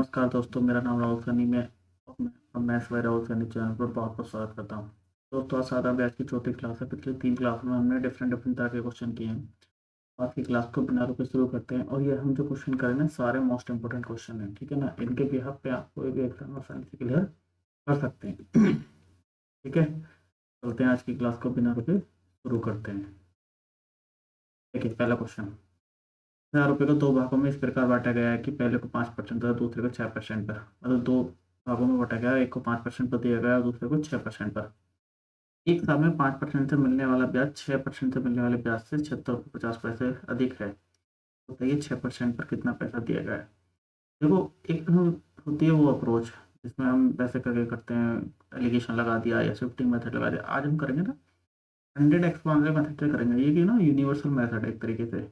नमस्कार दोस्तों, मेरा नाम राहुल सैनी मैं maths by Rahul Saini channel पर बहुत बहुत स्वागत करता हूँ। दोस्तों, आज सारा बैच की चौथी क्लास है। पिछली 3 क्लास में हमने डिफरेंट डिफरेंट तरह के क्वेश्चन किए हैं। आज की क्लास को बिना रुके शुरू करते हैं और ये हम जो क्वेश्चन करेंगे सारे मोस्ट इंपोर्टेंट क्वेश्चन हैं, ठीक है ना। इनके बिहाफ पे आप कोई भी एग्जाम आसानी से क्लियर कर सकते हैं। ठीक है, चलते हैं आज की क्लास को बिना रुके शुरू करते हैं। देखिए, पहला क्वेश्चन। 1000 रुपये को दो भागों में इस प्रकार बांटा गया है कि पहले को 5% तथा दूसरे को 6% पर। मतलब दो भागों में बांटा गया है, एक को 5% पर दिया गया और दूसरे को 6% पर। एक साल में 5% से मिलने वाला ब्याज 6% से मिलने वाले ब्याज से 76.50 अधिक है। तो बताइए 6% पर कितना पैसा दिया गया है। देखो, एक होती है वो अप्रोच जिसमें हम वैसे करके करते हैं, एलिगेशन लगा दिया या शिफ्टिंग मेथड लगा दिया। आज हम करेंगे ना 100x वाले मेथड से करेंगे। ये कि ना यूनिवर्सल मेथड है एक तरीके से।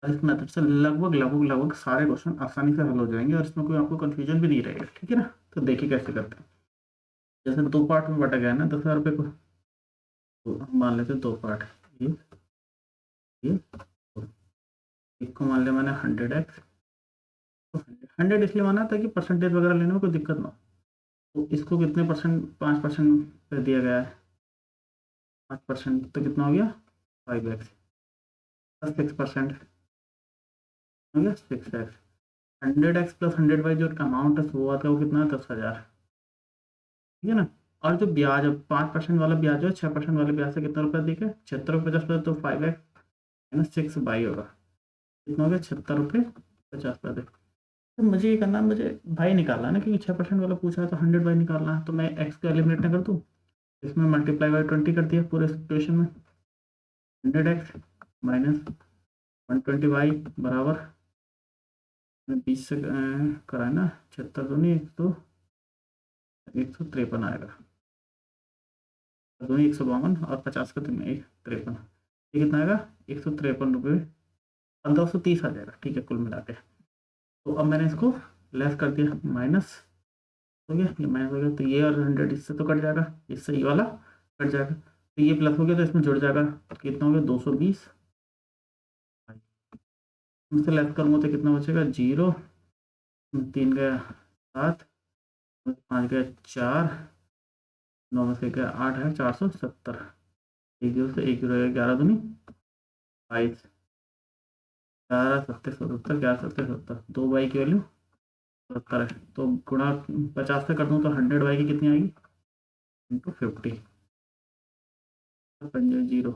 और इस मेथड से लगभग सारे क्वेश्चन आसानी से हल हो जाएंगे और इसमें कोई आपको कंफ्यूजन भी नहीं रहेगा, ठीक है ना। तो देखिए कैसे करते हैं। जैसे दो पार्ट में बांटा गया है ना 10,000 रुपये को, तो हम मान लेते हैं दो पार्ट। ये एक को मान लिया मैंने 100x। तो 100 इसलिए माना ताकि परसेंटेज वगैरह लेने में कोई दिक्कत ना हो। तो इसको कितने परसेंट, 5% पे दिया गया है। 5% तो कितना हो गया 5x प्लस 6% हो गया 6x। 100x प्लस 100y जो अमाउंट है वो आता है वो कितना है 10,000, ठीक है ना। और जो ब्याज 5% वाला ब्याज है 6% वाले ब्याज से कितना रुपया दिखे 76 रुपये 50 पैसे। तो 5x माइनस 6 होगा, कितना हो गया 76 रुपये 50 पैसे। तो मुझे ये करना है, मुझे भाई निकालना है ना, क्योंकि 6% वाला पूछा है तो 100 बाई निकालना है। तो मैं x को एलिमिनेट ना कर दूँ, इसमें मल्टीप्लाई बाई 20 कर दिया पूरे सिचुएशन में। 100x माइनस 120y बराबर 20 से करा है ना 76 दूनी 153 आएगा। दूनी 152 और 50 का 53, ये कितना आएगा 153 रुपये 1530 आ जाएगा, ठीक है, कुल मिला के। तो अब मैंने इसको लेस कर दिया, माइनस हो गया, ये माइनस हो गया तो ये और 100 इससे तो कट जाएगा, इससे ये वाला कट जाएगा। तो ये प्लस हो गया तो इसमें जुड़ जाएगा, तो कितना हो गया 220। इससे लेस करूँगा तो कितना बचेगा 0, 3 गया 7, 5 गया 4, 9 में से गया 8 है 470। एक जीरो से एक जीरो 11 दूनी 22, 11 70 70, 11 70 70, 2 बाई की वैल्यू 70 है। तो गुणा 50 से कर दूँ तो 100 बाई की कितनी आएगी इंटू 50, 0,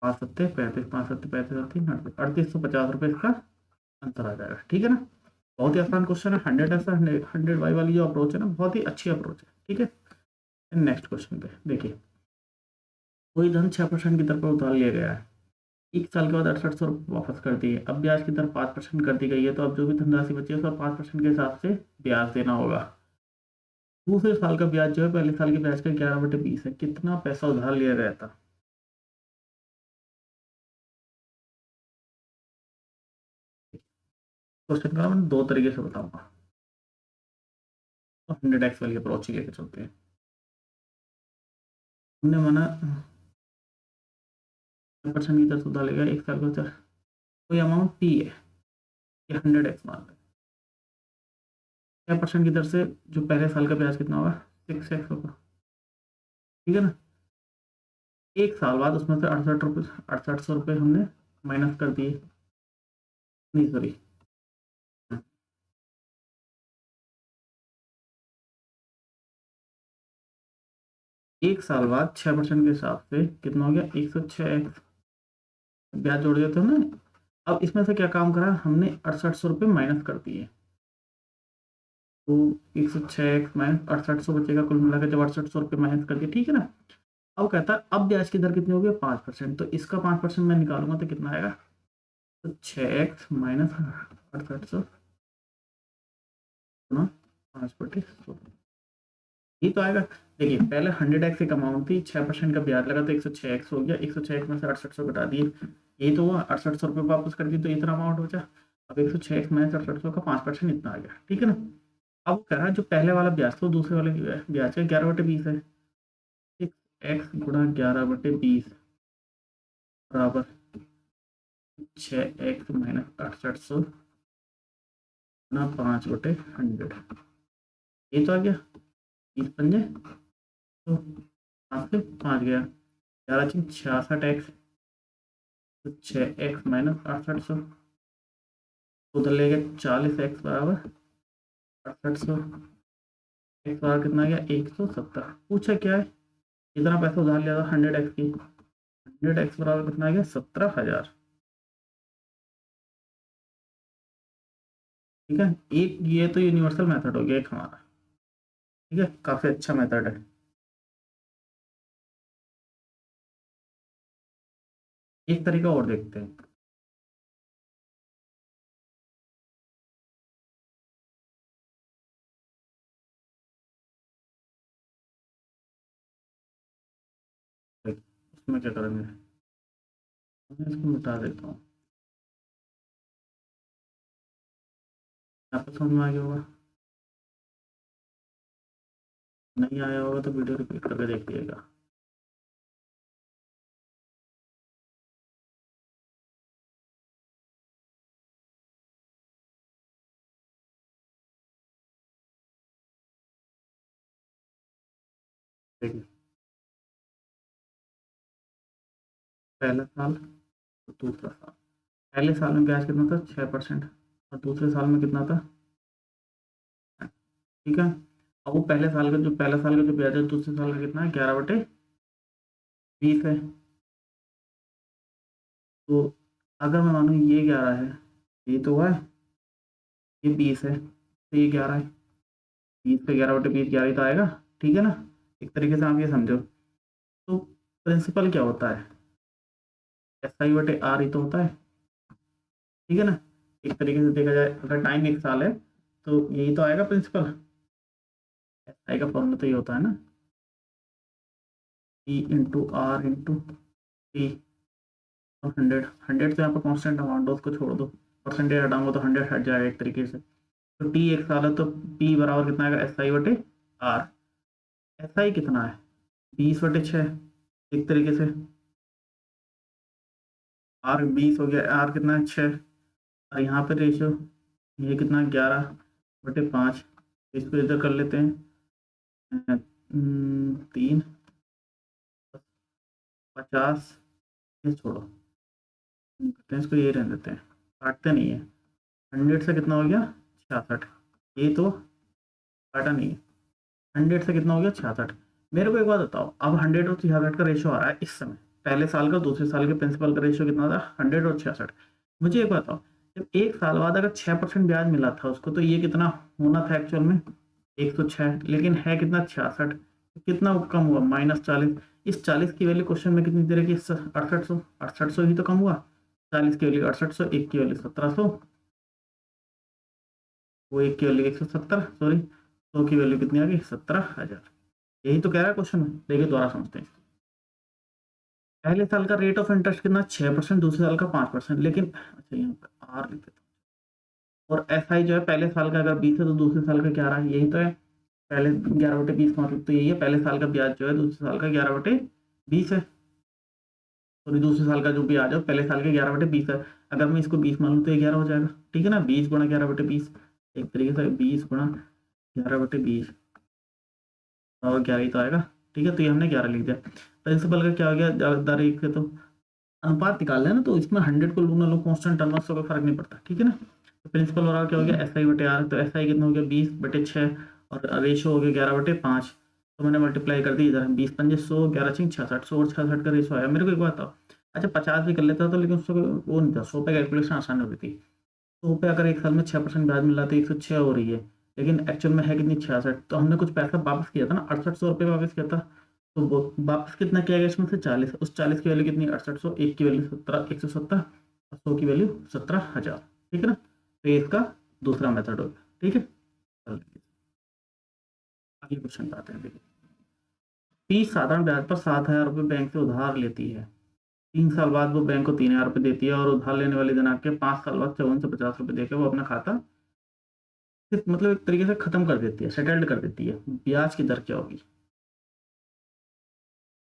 5 सत्ते 35, 5 सत्ते 35, 3850 रुपये इसका आंसर आ जाएगा, ठीक है ना। बहुत ही आसान क्वेश्चन है। 100 वाई वाली जो अप्रोच है ना, बहुत ही अच्छी अप्रोच है, ठीक है। नेक्स्ट क्वेश्चन पे देखिए, कोई धन 6% की दर पर उधार लिया गया है। एक साल के बाद 6800 रुपये वापस कर दिए। अब ब्याज की दर 5% कर दी गई है। तो अब जो भी धनराशि बची है उसका 5% के हिसाब से ब्याज देना होगा। दूसरे साल का ब्याज जो है पहले साल के ब्याज का 11/20 है। कितना पैसा उधार लिया गया था। क्वेश्चन का मैं दो तरीके से बताऊंगा। तो 100x वाली अप्रोच ही लेके चलते हैं। हमने माना 10% की दर से उधार लेगा एक साल का उधार, कोई अमाउंट p है, ये 100x मान लें। 6% की दर से जो पहले साल का ब्याज कितना होगा 6x होगा, ठीक है ना। एक साल बाद उसमें से 6800 रुपये हमने माइनस कर दिए, नहीं सॉरी, एक साल बाद 6% के हिसाब से कितना हो गया 106x ब्याज जोड़ दिया था हमने। अब इसमें से क्या काम करा हमने 6800 रुपये माइनस कर दिए। तो 106x माइनस 6800 बचेगा कुल मिला के, जब 6800 रुपये माइनस कर दिए, ठीक है ना। अब कहता है अब ब्याज की दर कितनी होगी 5%। तो इसका 5% मैं निकालूंगा तो कितना आएगा, तो 6x माइनस 6800 5/100 ये तो आएगा। देखिए पहले 100x एक अमाउंट थी, 6% का ब्याज लगा तो 106x हो गया। 106x में से 6800 घटा दिए, यही तो हुआ 6800 रुपये वापस कर दिए तो इतना अमाउंट बचा। अब 106x माइनस 6800 का 5% इतना आ गया, ठीक है ना। अब वो कह रहा है जो पहले वाला ब्याज था दूसरे वाले ब्याज का 11/20 है। 6x गुणा 11/20 बराबर 6x माइनस 6800 ना 5/100, ये तो आ गया 20 पंजे तो 5 गया 11×66x, तो 6x माइनस 6800, उधर ले गया 40x बराबर 6800, एक्स बराबर कितना आ गया 170। पूछा क्या है, कितना पैसा उधार लिया था 100x की, 100x बराबर कितना आ गया 17,000। ठीक है, एक ये तो यूनिवर्सल मेथड हो गया एक हमारा। ठीक है, काफी अच्छा मेथड है। एक तरीका और देखते हैं। उसमें क्या करेंगे, मैं इसको मिटा देता हूँ। यहाँ पे समझ में आ गया होगा, नहीं आया होगा तो वीडियो रिपीट करके देखिएगा। देखिए, पहला साल और दूसरा साल, पहले साल में ब्याज कितना था 6% और दूसरे साल में कितना था। ठीक है, अब वो पहले साल का जो ब्याज है दूसरे साल का कितना है 11/20 है। तो अगर मैं मानूँ ये 11 है, ये तो हुआ है, ये 20 है, तो ये 11 है, 20 पे 11/20 11 ही तो आएगा। ठीक है ना, एक तरीके से आप ये समझो। तो प्रिंसिपल क्या होता है, SI/R ही तो होता है। ठीक है ना, एक तरीके से देखा जाए अगर टाइम एक साल है तो यही तो आएगा प्रिंसिपल। SI का फॉर्मूला तो ये होता है ना, P/R/T और 100 तो यहाँ पर कॉन्स्टेंट अमाउंट है, उसको छोड़ दो, परसेंटेज हटाऊंगा तो 100 हट जाएगा एक तरीके से। तो T एक साल है तो P बराबर कितना आएगा SI/R। SI कितना है 20/6 एक तरीके से, R 20 हो गया, R कितना है 6, और यहाँ पे रेशियो ये कितना है 11/5, इसको इधर कर लेते हैं 3 50, ये छोड़ो करते हैं इसको, ये रहने देते हैं, काटते नहीं है। 100 से कितना हो गया 66, ये तो काटा नहीं है। 100 से कितना हो गया 66। मेरे को एक बात बताओ, अब 100 और 66 का रेशियो आ रहा है इस समय, पहले साल का दूसरे साल के प्रिंसिपल का रेशियो कितना था 100 और 66। मुझे एक बात बताओ, जब एक साल बाद अगर 6% ब्याज मिला था उसको, तो ये कितना होना था एक्चुअल में 106, लेकिन है कितना 66, कितना कम हुआ -40। इस 40 की वैल्यू क्वेश्चन में कितनी दे रही है 6800, 6800 ही तो कम हुआ, 40 की वैल्यू 6800, एक की वैल्यू 1700, वो एक की वैल्यू 170, सॉरी 100 की वैल्यू कितनी आ गई 17,000। यही तो कह रहा है क्वेश्चन में, देखिए दोबारा समझते हैं। पहले साल का रेट ऑफ इंटरेस्ट कितना 6%, दूसरे साल का 5%, लेकिन अच्छा यहाँ पे आर लिख देता हूँ। और SI जो है पहले साल का अगर 20 है तो दूसरे साल का 11 है, यही तो है। पहले 11/20 का मतलब तो यही है, पहले साल का ब्याज जो है दूसरे साल का 11/20 है, और दूसरे साल का जो ब्याज है पहले साल के 11/20 है। अगर मैं इसको 20 मान लूँ तो ये 11 हो जाएगा। ठीक है ना, 20 × 11/20, एक तरीके से 20 × 11/20 और 11 ही तो आएगा। ठीक है, तो ये हमने 11 लिख दिया। प्रिंसिपल का क्या हो गया, ज़्यादातर एक तो अनुपात निकाल लेना, तो इसमें 100 को लूँ ना लूँ कॉन्स्टेंट टर्म में कोई फर्क नहीं पड़ता। ठीक है ना, तो प्रिंसिपल बराबर क्या हो गया SI/R, तो SI कितना हो गया 20/6 और रेशो हो गया 11/5। तो मैंने मल्टीप्लाई कर दी इधर, 20 पंजे 100, 11×6 66, 100 और 66 का रेशो आया। मेरे को एक बात बताओ, अच्छा 50 भी कर लेता था, लेकिन उसको वो नहीं था, 100 पे कैलकुलेशन आसान हो गई थी। 100 पे अगर एक साल में 6% ब्याज मिल रहा था 106 हो रही है, लेकिन एक्चुअल में है कितनी 66। तो हमने कुछ पैसा वापस किया था ना, 6800 रुपये वापस किया था। तो वो वापस कितना किया गया इसमें से 40, उस 40 की वैल्यू कितनी 6800, एक की वैल्यू 170 और 100 की वैल्यू 17,000। ठीक है ना, तो ये इसका दूसरा मेथड होगा। ठीक है, आगे क्वेश्चन पे आते हैं। देखिए, P साधारण ब्याज पर 7,000 रुपये बैंक से उधार लेती है, 3 साल बाद वो बैंक को 3,000 रुपये देती है, और उधार लेने वाली दिनांक के 5 साल बाद 5450 रुपये देकर वो अपना खाता मतलब एक तरीके से खत्म कर देती है, सेटल्ड कर देती है। ब्याज की दर क्या होगी,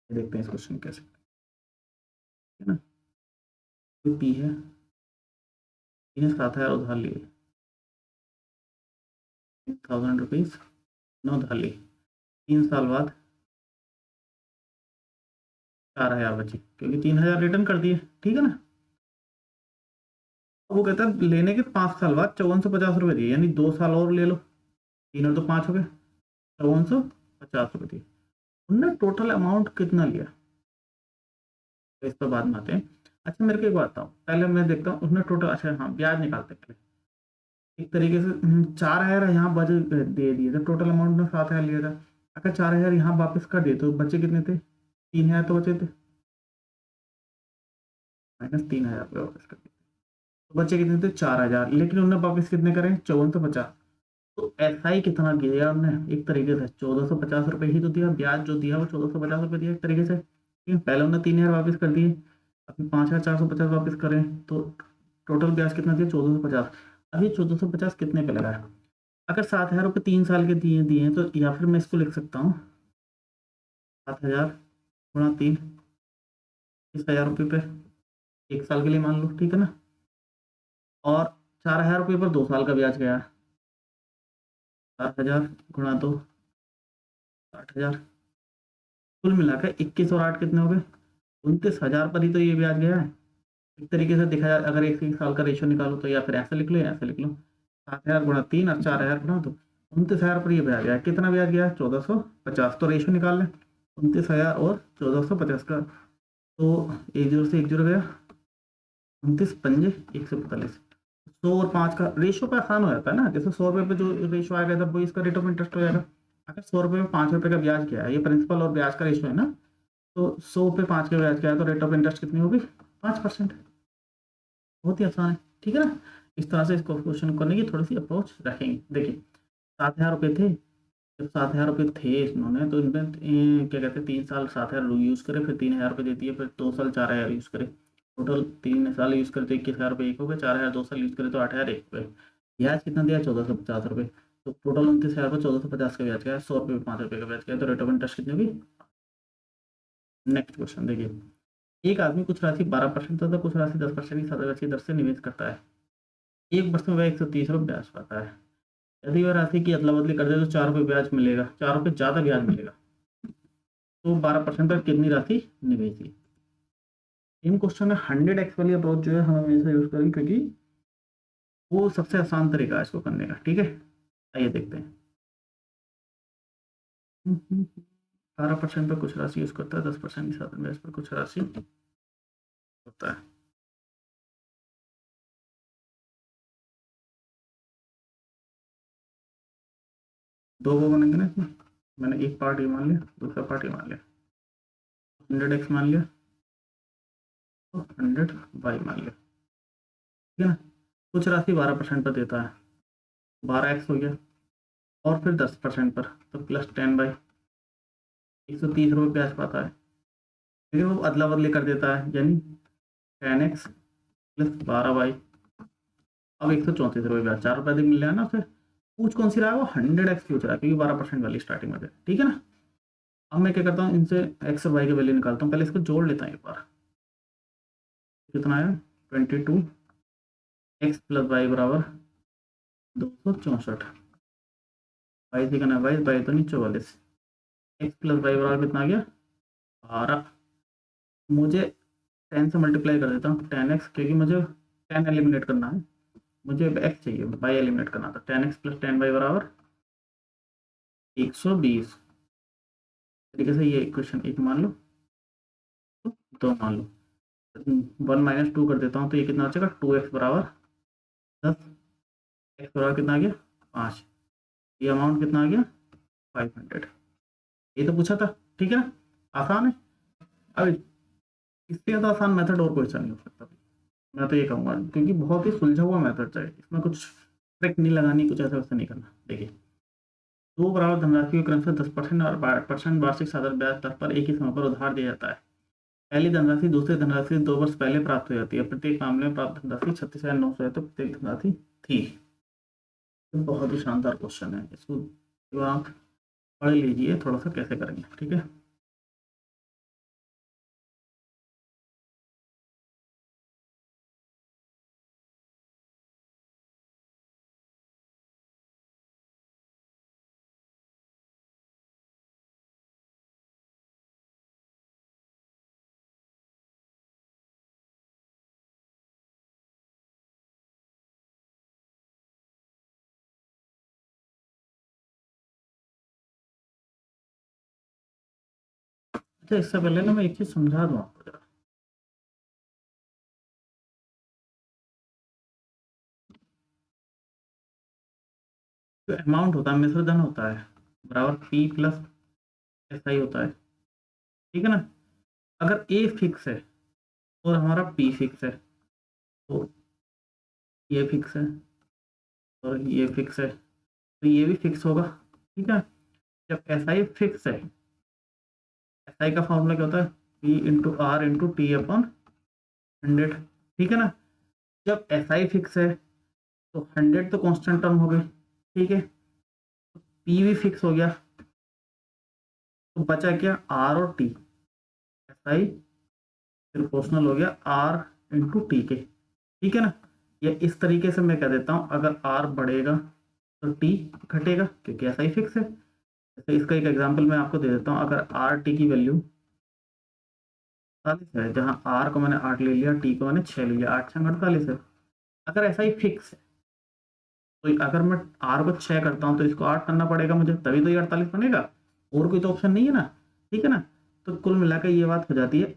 देखते हैं इस क्वेश्चन कैसे, है ना। कोई P है, 7,000 उधार लिए, 1000 रुपीज नौ उधार लिए, 3 साल बाद 4,000 बची, क्योंकि 3,000 रिटर्न कर दिए, ठीक है ना। वो कहता है लेने के 5 साल बाद 5450 रुपये दिए, यानी 2 साल और ले लो, 3 और 2 5 हो गए, 5450 रुपये दिए। उनने टोटल अमाउंट कितना लिया, तो इस पर बाद में आते हैं। अच्छा मेरे को एक बात बताओ, पहले मैं देखता हूँ उसने टोटल, अच्छा हाँ ब्याज निकालते हैं पहले। एक तरीके से 4,000 यहाँ बजट दे दिए थे, टोटल अमाउंट में 7,000 लिया था। अगर 4,000 यहाँ वापस कर दिए तो बचे कितने थे, 3,000 तो बचे थे, -3,000 रुपये वापस कर दिए तो बचे कितने थे, 4,000। लेकिन उन्होंने वापस कितने करे, 5450। तो ऐसा ही कितना दिया हमने, एक तरीके से 1450 रुपये ही तो दिया, ब्याज जो दिया वो 1450 रुपये दिया एक तरीके से, ठीक है। पहले उन्होंने 3,000 वापस कर दिए, अभी 5,450 वापस करें तो टोटल ब्याज कितना दिया, 1450। अभी 1450 कितने पे लगा है, अगर 7,000 रुपये 3 साल के दिए दिए हैं तो, या फिर मैं इसको लिख सकता हूँ 7,000 गुणा 3, 30,000 रुपये पे 1 साल के लिए मान लो, ठीक है ना। और 4,000 रुपये पर 2 साल का ब्याज गया, 7,000 गुणा 2, 60,000, कुल मिलाकर 21 और 8 कितने हो गए, 29,000 पर ही तो ये ब्याज गया है। एक तरीके से देखा जाए, अगर एक साल का रेशियो निकालो तो या फिर ऐसे लिख लो या ऐसे लिख लो, 7,000 गुणा 3 और 4,000 गुणा 2, 29,000 पर ये ब्याज गया, कितना ब्याज गया, 1450। तो रेशियो निकाल लें 29,000 और 1450 का, तो 1 0 से 1 0 गया, 29 पंजे 145। 100 और 5 का रेशियो का आसान हो जाता है ना, जैसे 100 रुपये पे जो रेशियो आएगा तब वो इसका रेट ऑफ इंटरेस्ट हो जाएगा। अगर 100 रुपये में 5 रुपये का ब्याज क्या है, ये प्रिंसिपल और ब्याज का रेशियो है ना, तो 100 पे 5 का ब्याज क्या है, तो रेट ऑफ इंटरेस्ट कितनी होगी, 5%। बहुत ही आसान है, ठीक है ना। इस तरह से इसको क्वेश्चन करने की थोड़ी सी अप्रोच रखेंगे। देखिए 7,000 रुपये थे, जब 7,000 रुपये थे इन्होंने, तो इनमें क्या कहते हैं 3 साल 7,000 यूज़ करे, फिर 3,000 रुपये देती है, फिर 2 साल 4,000 यूज़ करे, टोटल 3 साल यूज़ करे तो 21,000 रुपये एक हो गए, 4,000 2 साल यूज़ करे तो 8,000 एक हो गए। ब्याज कितना दिया, 1,450 रुपये, तो टोटल 29,000 पर 1,450 का ब्याज गया, 100 रुपये 5 रुपये का ब्याज गया, तो रेट ऑफ इंटरेस्ट कितनी होगी। नेक्स्ट क्वेश्चन देखिए, एक आदमी कुछ राशि 12% तथा कुछ राशि 10% की सापेक्ष दर से निवेश करता है, एक वर्ष में वह 130 रुपये ब्याज पाता है। यदि वह राशि की अदला बदली कर दे तो 4 रुपये ब्याज मिलेगा, 4 रुपये ज़्यादा ब्याज मिलेगा, तो 12% पर कितनी राशि निवेश की। सेम क्वेश्चन है, 100x वाली अप्रोच जो है हम हमेशा यूज करेंगे, क्योंकि वो सबसे आसान तरीका है इसको करने का, ठीक है। आइए देखते हैं। 12% पर कुछ राशि यूज करता है, 10% के साथ ब्याज पर कुछ राशि होता है। दो को बनेंगे ना इसमें, मैंने एक पार्ट ये मान लिया, दूसरा पार्ट ये मान लिया, 100x मान लिया तो 100y मान लिया, ठीक है ना। कुछ राशि 12% पर देता है, 12x हो गया, और फिर 10% पर तो +10/, 130 रुपये ब्याज पाता है। लेकिन वो अदला बदली कर देता है, यानी 10x + 12y, अब 134 रुपये ब्याज, 4 रुपये अधिक मिल रहा है ना उसे। पूछ कौन सी रहा है वो, 100x पूछ रहा है, क्योंकि 12% वाली स्टार्टिंग में दे, ठीक है ना। अब मैं क्या करता हूँ, इनसे x और y की वैल्यू निकालता हूँ, पहले इसको जोड़ लेता हूँ एक बार। कितना आया, 22, x + y बराबर 264, y से करना है, y तो नहीं 44, x + y बराबर कितना आ गया, 12। मुझे 10 से मल्टीप्लाई कर देता हूँ, 10x, क्योंकि मुझे 10 एलिमिनेट करना है, मुझे x चाहिए, y एलिमिनेट करना था, 10x + 10y बराबर 120। तरीके से ये इक्वेशन एक मान लो, तो दो मान लो, 1 - 2 कर देता हूँ, तो ये कितना बचेगा, 2x बराबर 10, x बराबर कितना आ गया, 5, ये अमाउंट कितना आ गया, 500। ये तो पूछा था, ठीक है ना, आसान है। अब इससे ज़्यादा आसान मेथड और कोई सा नहीं हो सकता, मैं तो ये कहूँगा, क्योंकि बहुत ही सुलझा हुआ मेथड चाहिए, इसमें कुछ ट्रिक नहीं लगानी, कुछ ऐसा वैसा नहीं करना। देखिए, दो बराबर धनराशि के क्रम से 10% और 8% वार्षिक साधारण ब्याज दर पर एक ही समय पर उधार दिया जाता है। पहली धनराशि दूसरी धनराशि 2 वर्ष पहले प्राप्त हो जाती है, प्रत्येक मामले में प्राप्त धनराशि 36,900 है, तो प्रत्येक धनराशि थी। तो बहुत ही शानदार क्वेश्चन है, इसको आप पढ़ लीजिए थोड़ा सा कैसे करेंगे, ठीक है। अच्छा, इससे पहले ना मैं एक चीज समझा दूं आपको जरा। जो अमाउंट होता है, मिश्र धन होता है, बराबर पी प्लस एस आई होता है, ठीक है ना। अगर ए फिक्स है और हमारा पी फिक्स है, तो ये फिक्स है और ये फिक्स है, तो ये भी फिक्स होगा, ठीक है। जब एस आई फिक्स है, एस आई का फॉर्मूला क्या होता है, P into R into T upon 100, ठीक है ना। जब एस आई फिक्स है तो 100 तो कांस्टेंट टर्म हो गई, ठीक है। पी भी फिक्स हो गया, तो बचा क्या, आर और टी। एस आई प्रोपोर्शनल हो गया आर इंटू टी के, ठीक है ना। या इस तरीके से मैं कह देता हूँ, अगर आर बढ़ेगा तो टी घटेगा, क्योंकि ऐसा ही फिक्स है। जैसे इसका एक एग्जांपल मैं आपको दे देता हूँ। अगर आर टी की वैल्यू 48 है, जहाँ आर को मैंने 8 ले लिया, टी को मैंने 6 ले लिया, 8 छंग 48 है। अगर ऐसा ही फिक्स है, तो अगर मैं आर को 6 करता हूँ तो इसको 8 करना पड़ेगा मुझे, तभी तो ये 48 बनेगा। और कोई तो ऑप्शन नहीं है ना, ठीक है ना। तो कुल मिलाकर ये बात हो जाती है,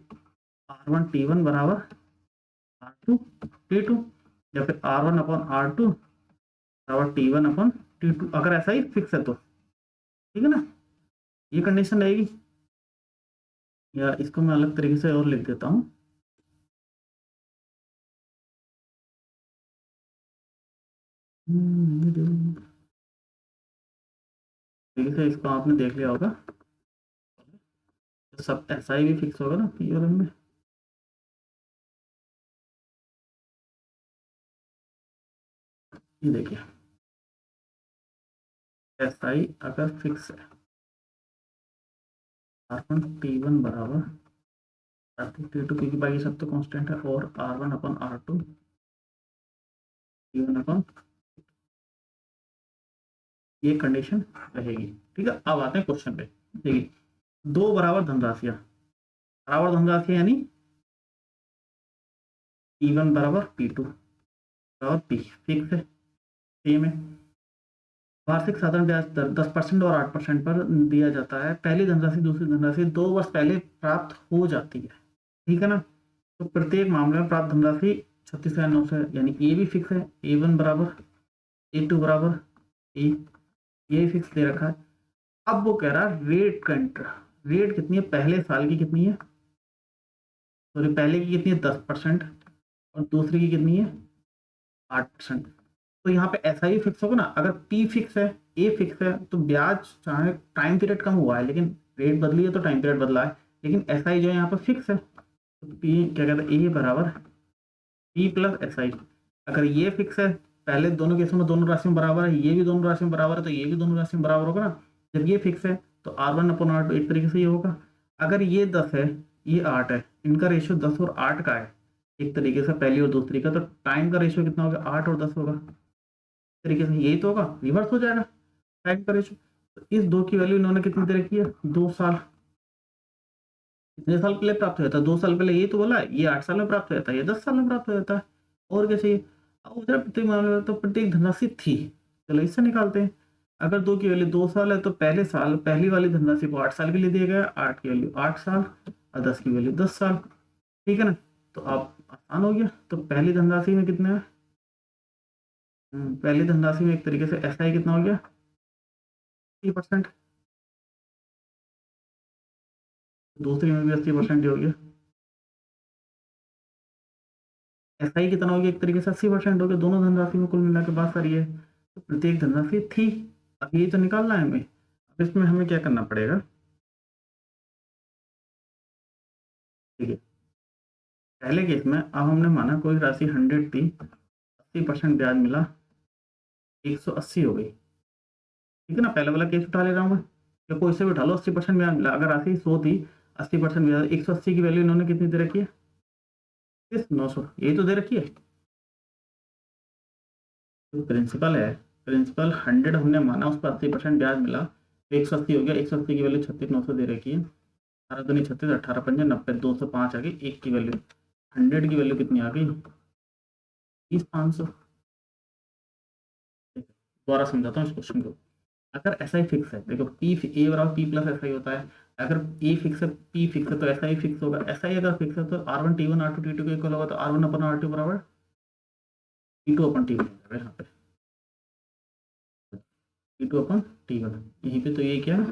R1 T1 बराबर R2 T2, या फिर R1/R2 बराबर T1/T2, अगर ऐसा ही फिक्स है तो, ठीक है ना। ये कंडीशन रहेगी। या इसको मैं अलग तरीके से और लिख देता हूँ। ठीक है, इसको आपने देख लिया होगा। तो सब ऐसा ही भी फिक्स होगा ना पी और एम में। ये देखिए, एस आई अगर फिक्स है, R1 T1 बराबर R2 T2, क्योंकि बाकी सब तो कांस्टेंट है, और R1/R2 T1/, ये कंडीशन रहेगी, ठीक है। अब आते हैं क्वेश्चन पे। देखिए, दो बराबर धनराशियां, बराबर धनराशियां यानी P1 बराबर P2 बराबर P फिक्स है, सेम है। वार्षिक साधारण ब्याज दर 10% और 8% पर दिया जाता है। पहली धनराशि दूसरी धनराशि 2 वर्ष पहले प्राप्त हो जाती है, ठीक है ना। तो प्रत्येक मामले में प्राप्त धनराशि 36,900 है, यानी ए भी फिक्स है, A1 बराबर A2 बराबर ए, ये फिक्स दे रखा है। अब वो कह रहा है रेट का इंटरेस्ट, रेट कितनी है, पहले साल की कितनी है, सॉरी पहले की कितनी है 10%, और दूसरी की कितनी है 8%। तो यहाँ पे ऐसा ही फिक्स होगा ना। अगर पी फिक्स है, ए फिक्स है, तो ब्याज चाहे टाइम पीरियड कम हुआ है लेकिन रेट बदली है तो टाइम पीरियड बदला है, लेकिन एस आई जो है यहाँ पर फिक्स है। तो पी क्या कहते हैं, ए बराबर पी प्लस एस आई। अगर ये फिक्स है, पहले दोनों केसों में दोनों राशियों बराबर है, ये भी दोनों राशियों बराबर है, तो ये भी दोनों राशियों बराबर होगा ना। जब ये फिक्स है तो R1/R2 एक तरीके से ये होगा। अगर ये 10 है, ये 8 है, इनका रेशियो 10 और 8 का है एक तरीके से, पहली और दूसरी का, तो टाइम का रेशियो कितना होगा, 8 और 10 होगा। तरीके से यही तो होगा, रिवर्स हो जाएगा टाइम का रेशियो। तो इस दो की वैल्यू इन्होंने कितनी दे रखी है, 2 साल। कितने साल पहले प्राप्त हुआ था, 2 साल पहले, यही तो बोला है। ये 8 साल में प्राप्त हुआ था, ये 10 साल में प्राप्त हुआ था। और क्या चाहिए। अब उधर प्रत्येक मामले में तो प्रत्येक धनराशि थी, चलो इससे निकालते हैं। अगर दो की वैल्यू 2 साल है, तो पहले साल पहली वाली धनराशि को 8 साल के लिए दिया गया, 8 की वैल्यू 8 साल और 10 की वैल्यू 10 साल, ठीक है ना। तो आप आसान हो गया। तो पहली धनराशि में कितना है, पहली धनराशि में एक तरीके से एस आई कितना हो गया, 80%। दूसरी में भी 80% ही हो गया। एस आई कितना हो गया, एक तरीके से 80% हो गया। दोनों धनराशि में कुल मिला के बात सारी है, तो प्रत्येक धनराशि थी। अब ये तो निकालना है हमें। अब इसमें हमें क्या करना पड़ेगा, ठीक है। पहले केस में अब हमने माना कोई राशि 100 थी, 80% ब्याज मिला, 180 हो गई, ठीक है ना। पहले वाला केस उठा ले रहा हूँ मैं, या कोई से भी उठा लो, 80% ब्याज मिला। अगर राशि 100 थी, 80% ब्याज, 180 की वैल्यू इन्होंने कितनी दे रखी है, 900, यही तो दे रखी है। जो प्रिंसिपल है, प्रिंसिपल 100 हमने माना, उस पर 80% ब्याज मिला, तो 180 हो गया। 180 की वैल्यू 36,900 दे रखी है। 18×2 = 36, 18×5 = 90, 205 आ गई। एक की वैल्यू 100 की वैल्यू कितनी आ गई, 30,500। दोबारा समझाता हूँ इस क्वेश्चन को। अगर SI फिक्स है, देखो पी ए बराबर पी प्लस SI होता है। अगर ए फिक्स है, पी फिक्स है, तो SI फिक्स होगा। SI अगर फिक्स है तो R1 T1 R2 T2 के इक्वल होगा, तो R1 अपन R2 बराबर T2 अपन T1 यहाँ पे, T2 अपन T1 यहीं पे। तो ये क्या है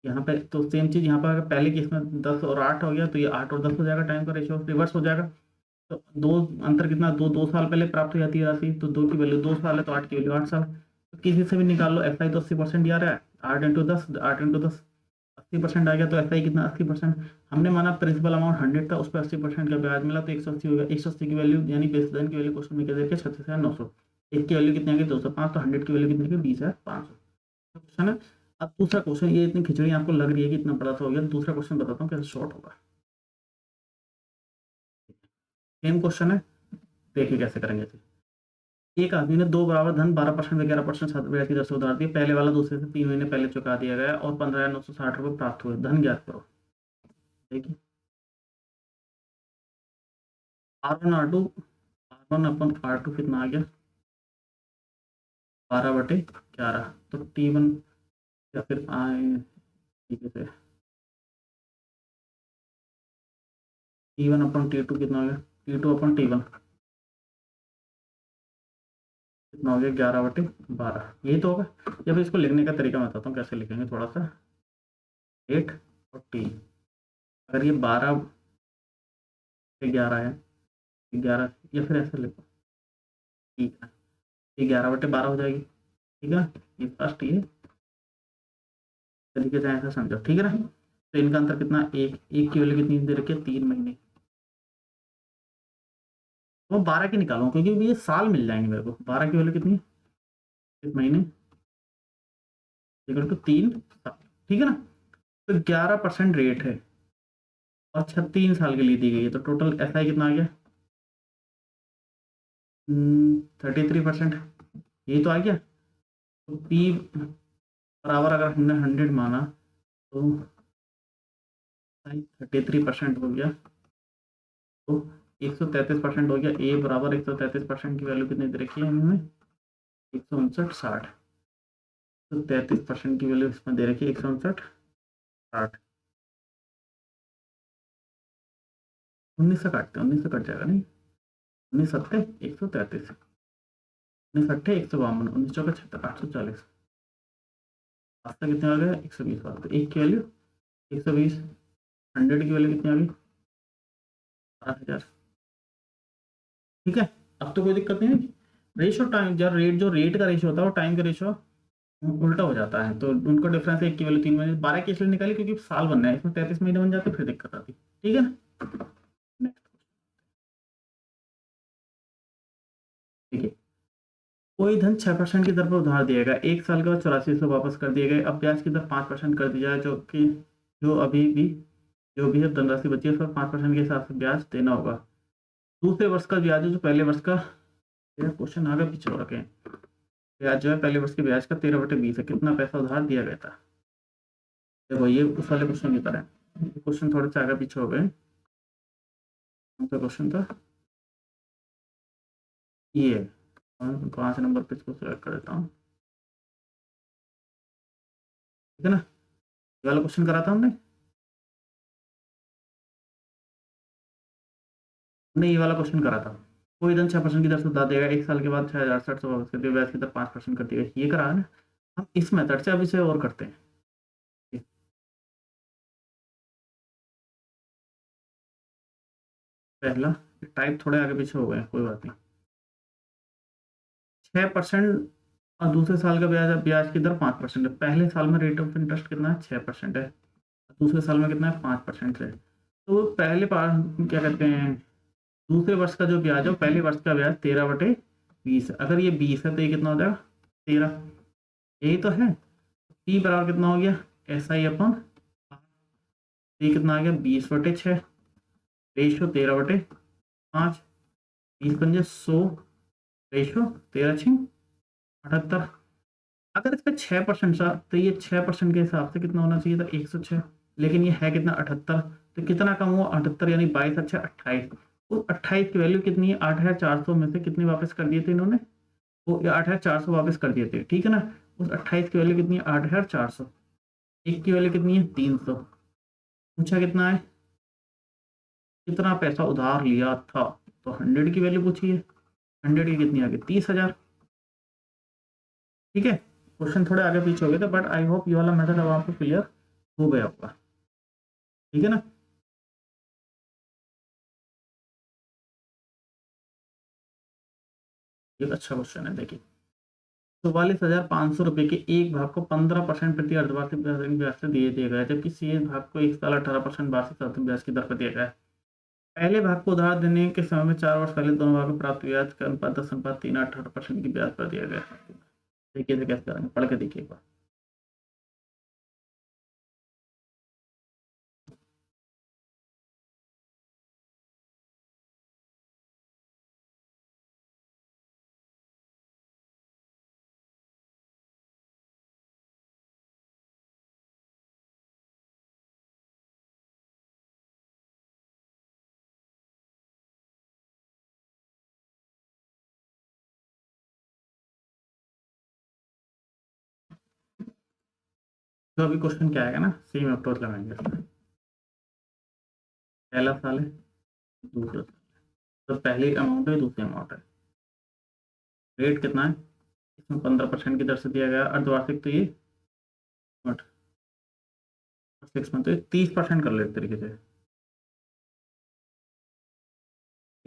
यहाँ पे, तो सेम चीज यहाँ पर, अगर पहले केस में 10 और 8 हो गया, तो ये 8 और 10 हो जाएगा, टाइम का रेशियो रिवर्स हो जाएगा। तो दो अंतर कितना, 2 साल पहले प्राप्त हो जाती है राशि, तो 2 की वैल्यू 2 साल है, तो 8 की वैल्यू 8 साल। तो किसी से भी निकाल लो, SI तो 80% ही आ रहा है, 8 × 10, 8 × 10 80% आ गया, तो SI कितना 80%। हमने माना प्रिंसिपल अमाउंट 100 था, उस पर 80% का ब्याज मिला, तो 180 हो गया। 180 की वैल्यू यानी बेस धन की वैल्यू क्वेश्चन में क्या देखिए 36,900। एक की वैल्यू कितनी आ गई 205, तो 100 की वैल्यू कितनी की 20,500 क्वेश्चन है। अब दूसरा क्वेश्चन, ये इतनी खिचड़ी आपको लग रही है कि इतना बड़ा सा हो गया, दूसरा क्वेश्चन बताता हूँ कैसे शॉर्ट होगा। सेम क्वेश्चन है, देखिए कैसे करेंगे। एक आदमी ने दो बराबर धन 12% व 11% ब्याज की दर से उधार दिए। पहले वाला दूसरे से 3 महीने पहले चुका दिया गया और 15,960 रुपये प्राप्त हुए। धन ज्ञात करो। देखिए R1 R2 कितना आ गया 12/11। तो T1 या फिर आए ठीक है, T1/T2 कितना हो गया, T2/T1 कितना हो गया 11/12। यही तो होगा। जब इसको लिखने का तरीका मैं बताता हूँ कैसे लिखेंगे, थोड़ा सा 8 और T। अगर ये 12/11 है, 11, या फिर ऐसे लिखो, ठीक है, ये 11/12 हो जाएगी, ठीक है ना। ये फर्स्ट ये तरीके से ऐसा समझो, ठीक है ना। तो इनका अंतर कितना, एक की वैल्यू कितनी दे रखी है 3 महीने। वो 12 की निकालो, क्योंकि ये साल मिल जाएंगे मेरे को। 12 की वैल्यू कितनी है, 1 महीने इक्वल टू 3 साल, ठीक है ना। तो 11% रेट है और 3 साल के लिए दी गई है, तो टोटल SI कितना आ गया 33%। यही तो आ गया। तो P बराबर अगर हमने 100 माना, तो 33% हो गया, तो 133% हो गया। ए बराबर 133% की वैल्यू कितनी दे रखी है हमें 159.60। तो 33% की वैल्यू इसमें दे रखी है 159.60। 19 से काटते हैं, 19 से कट जाएगा नहीं, 19 सत्ते 133, 19 अट्ठे 152, 19 चौके 76, 840। रास्ता कितने आ गया 120 बार। तो एक की वैल्यू 120, 100 की वैल्यू कितनी आ गई 12,000, ठीक है। अब तो कोई दिक्कत नहीं है। रेशियो टाइम, जब जो रेट का रेशियो होता है वो टाइम का रेशियो उल्टा हो जाता है, तो उनको डिफरेंस एक की वैल्यू 3 महीने 12 की इसलिए निकाली क्योंकि साल बनना है, इसमें 33 महीने बन जाते फिर दिक्कत आती, ठीक है ना। नेक्स्ट देखिए, कोई धन 6% की दर पर उधार दिया गया, 1 साल के बाद 8400 वापस कर दिए गए। अब ब्याज की दर 5% कर दी जाए, जो कि जो अभी भी जो भी है धनराशि बची है उस पर 5% के हिसाब से ब्याज देना होगा। दूसरे वर्ष का ब्याज है जो पहले वर्ष का, क्वेश्चन आगे पीछे हो रखे हैं। ब्याज जो है पहले वर्ष के ब्याज का 13/20 है। कितना पैसा उधार दिया गया था। देखो ये उस वाले क्वेश्चन की तरह, क्वेश्चन थोड़े से आगे पीछे हो गए। कौन सा क्वेश्चन था ये, 5 नंबर पे इसको सिलेक्ट कर देता हूँ, ठीक है ना। ये वाला क्वेश्चन करा था हमने, नहीं ये वाला क्वेश्चन करा था। कोई धन 6% की दर से उधार देगा, 1 साल के बाद 6,800 वापस कर दिया, ब्याज की दर 5% कर दिया, ये करा है ना। हम इस मेथड से अब इसे और करते हैं। पहला टाइप थोड़े आगे पीछे हो गए, कोई बात नहीं। 6% और दूसरे साल का ब्याज, ब्याज की दर 5% है। पहले साल में रेट ऑफ इंटरेस्ट कितना है 6% है, दूसरे साल में कितना है 5% है। तो पहले क्या कहते हैं, दूसरे वर्ष का जो ब्याज है पहले वर्ष का ब्याज 13/20 है। अगर ये 20 है तो ये कितना हो जाएगा 13, यही तो है। पी बराबर कितना हो गया SI/, ये कितना आ गया 20/6, रेशियो 13/5, 20×100, रेशियो 13×6 = 78। अगर इस पे 6% था तो ये 6% के हिसाब से कितना होना चाहिए था 106, लेकिन ये है कितना 78। तो कितना कम हुआ 78, यानी 22×6 = 28। उस 28 की वैल्यू कितनी है 8,400 में से कितने वापस कर दिए थे इन्होंने, वो 8,400 वापस कर दिए थे, ठीक है ना। उस 28 की वैल्यू कितनी है? 8,400। एक की वैल्यू कितनी है? 300। पूछा कितना है? कितना पैसा उधार लिया था? तो 100 की वैल्यू पूछी है। 100 की कितनी आ गई? 30,000। ठीक है, क्वेश्चन थोड़े आगे पीछे हो गए थे, बट आई होप ये वाला मेथड अब आपको क्लियर हो गया होगा। ठीक है ना। एक अच्छा क्वेश्चन है, देखिए। 44,500 रुपए के एक भाग को 15% प्रति अर्धवार्षिक ब्याज से दिए गए, जबकि शेष भाग को 1 साल 18% वार्षिक सातवें ब्याज की दर पर दिया गया है। पहले भाग को उधार देने के समय में 4 वर्ष पहले दोनों भागों में प्राप्त ब्याज का अनुपात 10:3 18% की ब्याज पर दिया गया है। देखिए इसे कैसे करेंगे, पढ़ के देखिए एक बार। तो अभी क्वेश्चन क्या आएगा ना, सेम अप्रोच लगाएंगे इसमें। पहला साल है, दूसरा साल, तो पहले अमाउंट है, दूसरी अमाउंट है। रेट कितना है? इसमें 15% की दर से दिया गया। अर्धवार्षिक तो ये 6 मंथ, तो 30% कर ले एक तरीके से।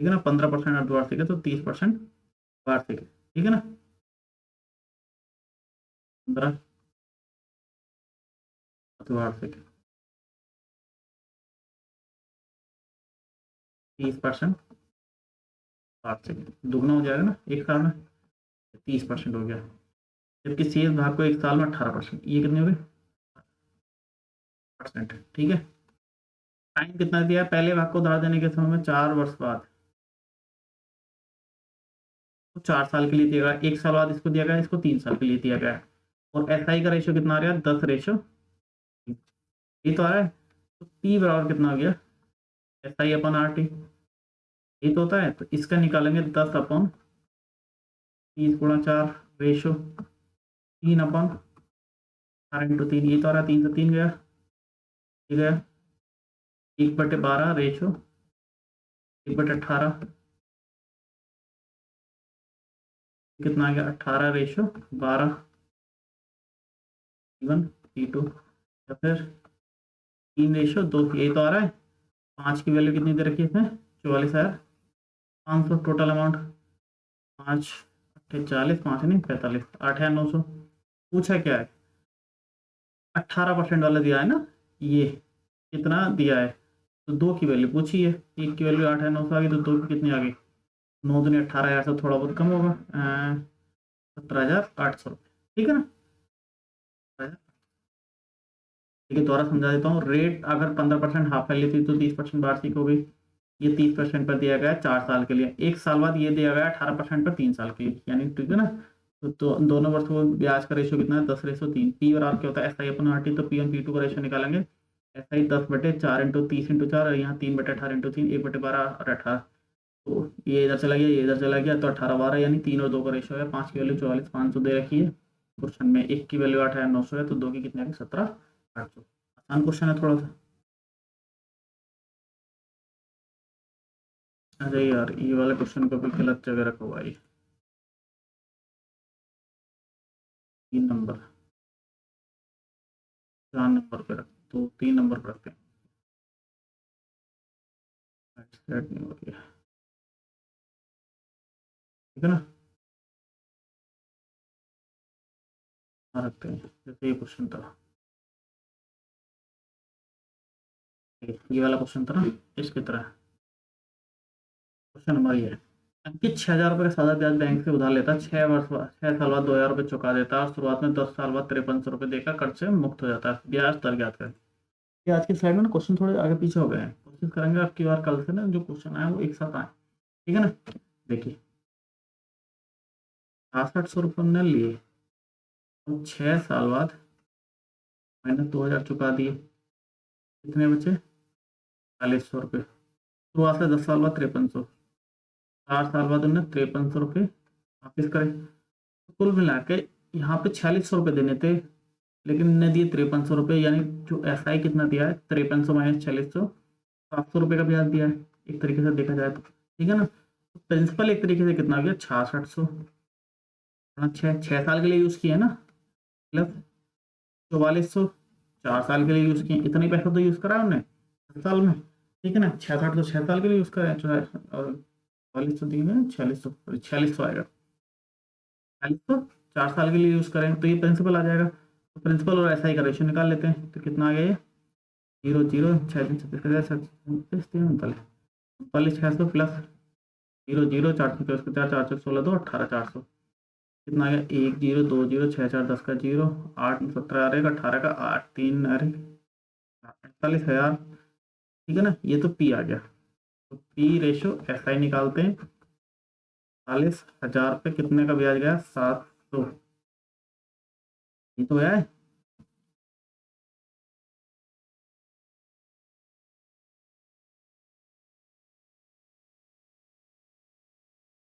ठीक है ना, 15% अर्धवार्षिक है तो 30% वार्षिक है। ठीक है ना, 15 अर्धवार्षिक, 30% वार्षिक, दुगना हो जाएगा ना एक साल में। 30% हो गया, जबकि शेष भाग को एक साल में 18%, ये कितने हो गए? परसेंट। ठीक है, टाइम कितना दिया है? पहले भाग को उधार देने के समय में 4 वर्ष बाद, तो 4 साल के लिए दिया गया। 1 साल बाद इसको दिया गया, इसको 3 साल के लिए दिया गया। और SI का रेशियो कितना आ रहा है? 10:, ये तो आ रहा है। तो P बराबर कितना हो गया? SI/RT, ये तो होता है। तो इसका निकालेंगे 10/30 × 4 रेशो 3/4 × 3, ये तो आ रहा है। 3 से 3 गया, ये गया। 1/12 रेशो 1/18, कितना आ गया? 18/12, P1 P2, या फिर 3/2, यही तो आ रहा है। 5 की वैल्यू कितनी दे रखी है इसमें? 44,500 टोटल अमाउंट। 5 8 40, 5 नहीं 45, 8,900। पूछा क्या है? 18% वाला दिया है ना, ये कितना दिया है? तो 2 की वैल्यू पूछी है। 1 की वैल्यू 8,900 आ गई, तो 2 की कितनी आ गई? 9 दूनी 18,000 से थोड़ा बहुत कम होगा, 17,800 रुपये। ठीक है ना। ठीक है, दोबारा समझा देता हूँ। रेट अगर 15% हाफ वैल्यू थी तो 30% वार्षिक हो गई। ये 30% पर दिया गया है 4 साल के लिए। 1 साल बाद ये दिया गया 18% पर 3 साल के लिए, यानी ठीक है ना। तो दोनों वर्षों में ब्याज का रेशियो कितना है? 10:3। P और R क्या होता है? SI/RT। तो P1 P2 का रेशियो निकालेंगे। SI 10/4 × 30 × 4, और यहाँ 3/18 × 3, 1/12 और 18। तो ये इधर चला गया, ये इधर चला गया, तो 18/12, यानी 3 और 2 का रेशियो है। 5 की वैल्यू 44,500 दे रखी है क्वेश्चन में। 1 की वैल्यू 8,900 है, तो 2 की कितनी आ गई? 17,800। आसान क्वेश्चन है थोड़ा सा। अरे यार, ये वाला क्वेश्चन को भी गलत जगह रखो भाई। 3 नंबर, 4 नंबर पे रख, तो 3 नंबर पे रखते हैं। सेट नहीं हो गया, ठीक है ना। हाँ रखते हैं, जैसे ये क्वेश्चन था, ये वाला क्वेश्चन था ना, इसकी तरह। क्वेश्चन नंबर ये है। अंकित 6,000 रुपये का सादा ब्याज बैंक से उधार लेता, 6 साल बाद 2,000 रुपये चुका देता है, और शुरुआत में 10 साल बाद 5300 रुपये देकर कर्ज से मुक्त हो जाता है। ब्याज दर ज्ञात करें। ये आज की स्लाइड में ना क्वेश्चन थोड़े आगे पीछे हो गए हैं, कोशिश करेंगे अब की बार कल से ना जो क्वेश्चन आए वो एक साथ आए। ठीक है ना। देखिए, 6,800 रुपये हमने लिए, और 6 साल बाद मैंने 2,000 चुका दिए, कितने बचे? 4,500 रुपये। शुरुआत से 10 साल बाद 5300, 4 साल बाद उन्होंने 5300 रुपये वापिस करे। तो कुल मिला के यहाँ पे 4600 देने थे, लेकिन इन्हें दिए 5300 यानी जो SI कितना दिया है 5300 माइनस 4600, 700 का ब्याज दिया है एक तरीके से देखा जाए तो, ठीक है ना। तो प्रिंसिपल एक तरीके से कितना आ गया 6600, 6 साल के लिए यूज़ किया है ना, प्लस 4400 4 साल के लिए यूज़ किए, इतने पैसा तो यूज़ करा हमने 10 साल में, ठीक है ना। 66 तो 6 साल के लिए यूज़ करा है, और 4400 दिए हैं, 4600 आएगा, 4600 4 साल के लिए यूज़ करें तो ये प्रिंसिपल आ जाएगा। तो प्रिंसिपल और SI का रेशियो निकाल लेते हैं, तो कितना आ गया ये 0 0 6 3 36 39 39 600 प्लस 0 0 4 4 4 4 16 2 18 400, कितना आ गया 1 0 2 0 6 4 10 का 0 8 17 अरे 18 का 8 3 अरे 48,000, ठीक है ना। ये तो P आ गया, तो P रेशो SI निकालते हैं, 48,000 पे कितने का ब्याज गया 700, ये तो है।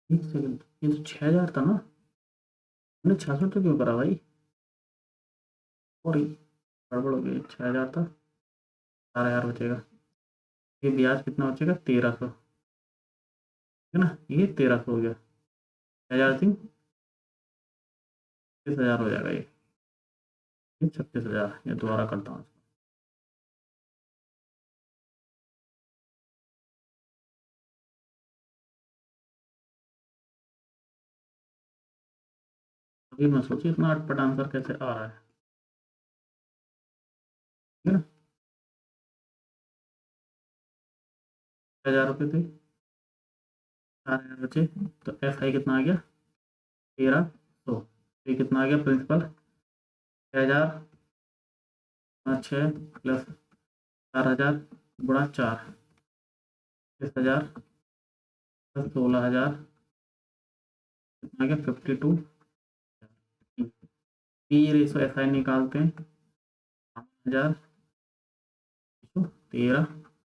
एक सेकंड, ये तो 6,000 था ना, हमने 66 तो क्यों करा भाई, सॉरी गड़बड़ हो गई, 6,000 था, 4,000 बचेगा, ये ब्याज कितना बचेगा 1300, ठीक है ना, ये 1300 हो गया, 6,000 थी 36,000 हो जाएगा ये 36,000, ये दोबारा करता हूँ। अभी मैं सोची इतना अटपट आंसर कैसे आ रहा है, ठीक है ना। 6,000 रुपये थे, 4,000 बचे, तो SI कितना आ गया 1300, ये कितना आ गया प्रिंसिपल 6,000 6 प्लस 4,000 गुणा 4 30,000 प्लस 16,000 कितना आ गया 52। पी रेशो SI निकालते हैं, 5,000 13,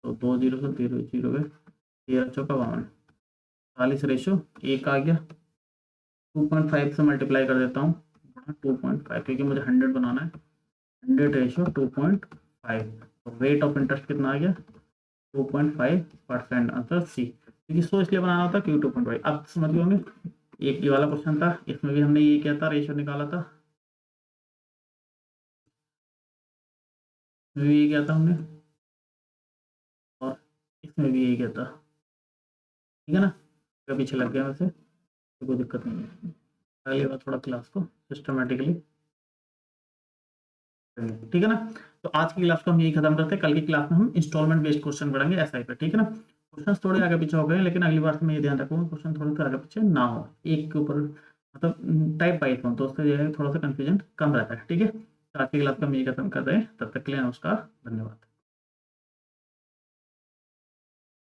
तो 2 जीरो से 0 जीरो गए, 13 चौका 52, 40 रेशो 1 आ गया, 2.5 से मल्टीप्लाई कर देता हूँ, 2.5 क्योंकि मुझे 100 बनाना है, 100 रेशो 2.5, तो रेट ऑफ इंटरेस्ट कितना आ गया 2.5%, आंसर सी, क्योंकि सो इसलिए बनाना होता क्यों 2.5। अब समझ गए होंगे, एक ये वाला क्वेश्चन था, इसमें भी हमने ये किया था, रेशो निकाला था, इसमें भी ये किया था हमने, और इसमें भी यही किया था, ठीक है ना। अगर पीछे लग गया वैसे तो कोई दिक्कत नहीं है, अगली बार थोड़ा क्लास को सिस्टमेटिकली, ठीक है ना। तो आज की क्लास को हम यही खत्म करते हैं, कल की क्लास में हम इंस्टॉलमेंट बेस्ड क्वेश्चन पढ़ेंगे SI पे, ठीक है ना। क्वेश्चन थोड़े आगे पीछे हो गए, लेकिन अगली बार से मैं ये ध्यान रखूंगा क्वेश्चन थोड़े से आगे पीछे ना हो, एक के ऊपर मतलब टाइप वाइज हो, तो उससे जो है थोड़ा सा कंफ्यूजन कम रहता है, ठीक है। तो आज की क्लास को हम यही खत्म कर रहे हैं, तब तक के लिए नमस्कार, धन्यवाद।